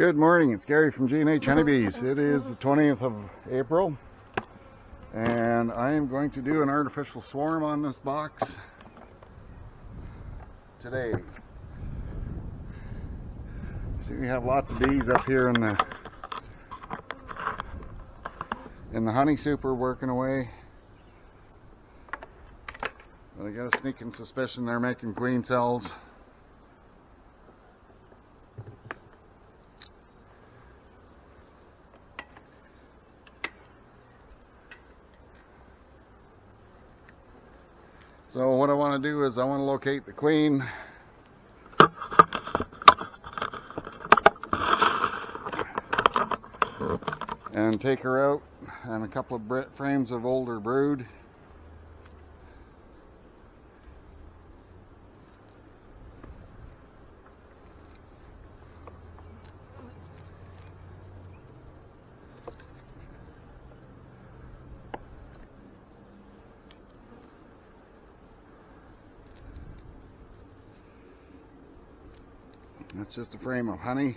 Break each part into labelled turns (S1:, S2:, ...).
S1: Good morning, it's Gary from G&H Honey Bees. It is the 20th of April and I am going to do an artificial swarm on this box today. See, we have lots of bees up here in the honey super working away. But I got a sneaking suspicion they're making queen cells. So what I want to do is I want to locate the queen and take her out, and a couple of frames of older brood. That's just a frame of honey.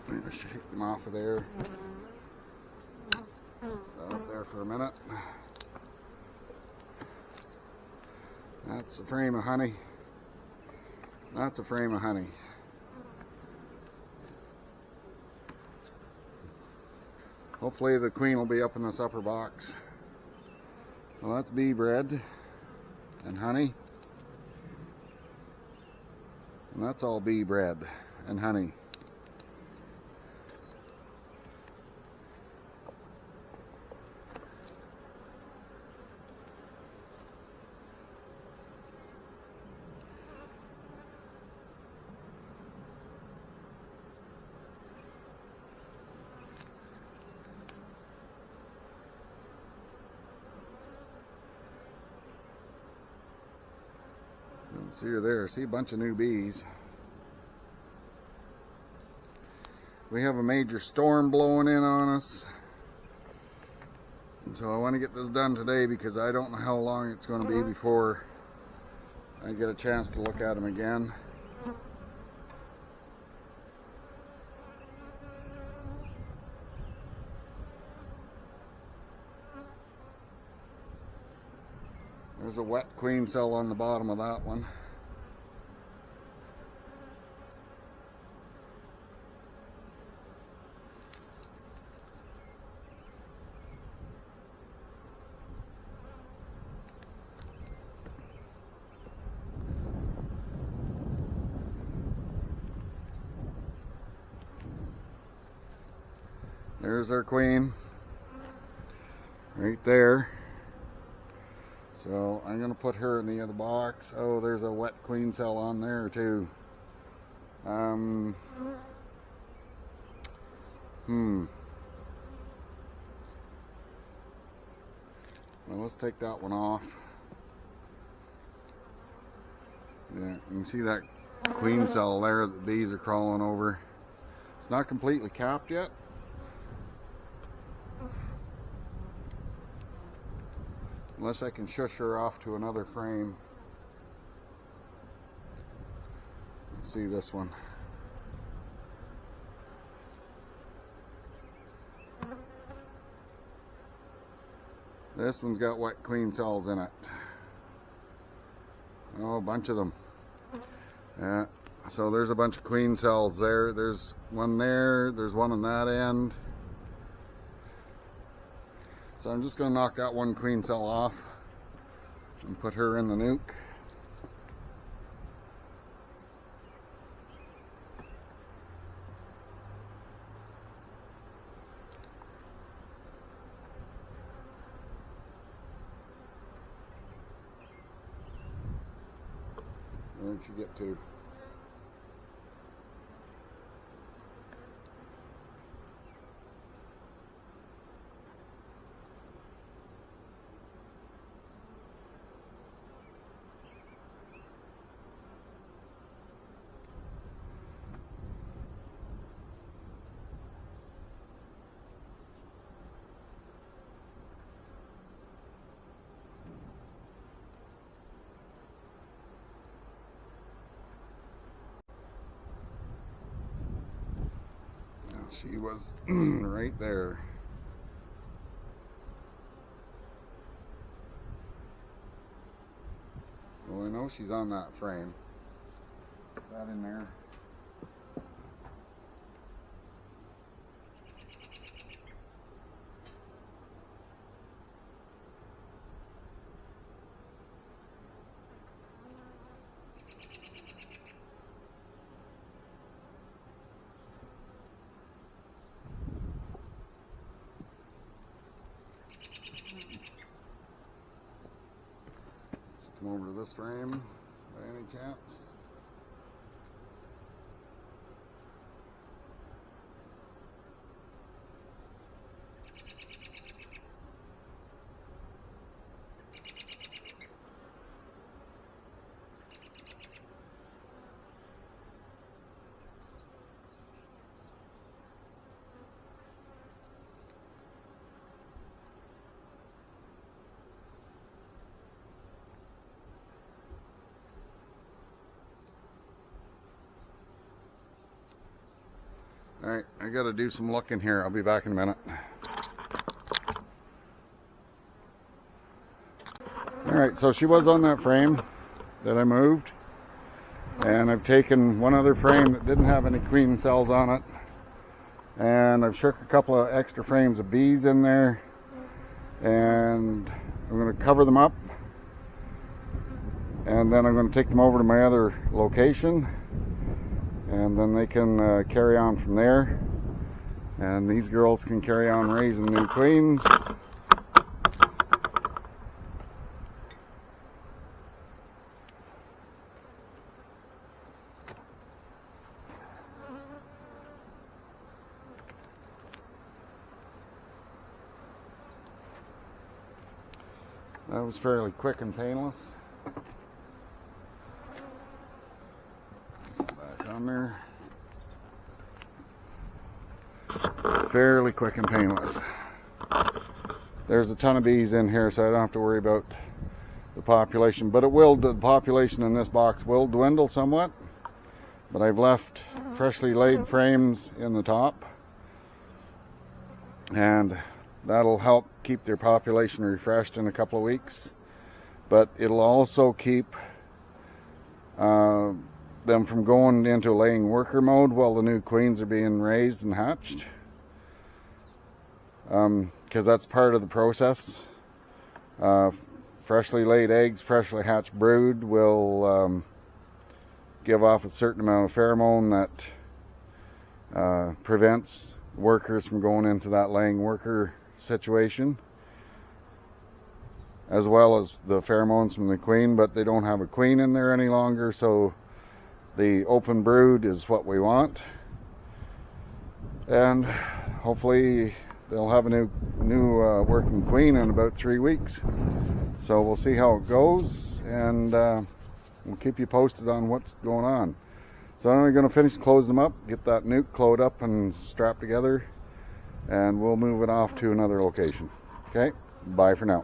S1: Maybe shake them off of there. Up there for a minute. That's a frame of honey. That's a frame of honey. Hopefully the queen will be up in this upper box. Well, that's bee bread and honey. And that's all bee bread and honey. See her there. See a bunch of new bees. We have a major storm blowing in on us, and so I want to get this done today because I don't know how long it's going to be before I get a chance to look at them again. There's a wet queen cell on the bottom of that one. There's our queen right there. So I'm going to put her in the other box. Oh, there's a wet queen cell on there too. Well, let's take that one off. Yeah, you can see that queen cell there that the bees are crawling over. It's not completely capped yet. Unless I can shush her off to another frame. Let's see this one. This one's got wet queen cells in it. Oh, a bunch of them. Yeah. So there's a bunch of queen cells there. There's one there. There's one on that end. So I'm just going to knock that one queen cell off and put her in the nuke. Where'd she get to? She was right there. Well, I know she's on that frame. Put that in there. Come over to this frame by any chance. Alright, I gotta do some looking here. I'll be back in a minute. Alright, so she was on that frame that I moved. And I've taken one other frame that didn't have any queen cells on it. And I've shook a couple of extra frames of bees in there. And I'm going to cover them up. And then I'm going to take them over to my other location. And then they can carry on from there, and these girls can carry on raising new queens. That was fairly quick and painless. Back on there. Fairly quick and painless. There's a ton of bees in here, so I don't have to worry about the population. But the population in this box will dwindle somewhat. But I've left freshly laid frames in the top. And that'll help keep their population refreshed in a couple of weeks. But it'll also keep them from going into laying worker mode while the new queens are being raised and hatched. Because that's part of the process. Freshly laid eggs, freshly hatched brood will give off a certain amount of pheromone that prevents workers from going into that laying worker situation, as well as the pheromones from the queen. But they don't have a queen in there any longer, so the open brood is what we want, and hopefully they'll have a new working queen in about 3 weeks. So we'll see how it goes, and we'll keep you posted on what's going on. So I'm going to finish closing them up, get that nuke closed up and strapped together, and we'll move it off to another location. Okay, bye for now.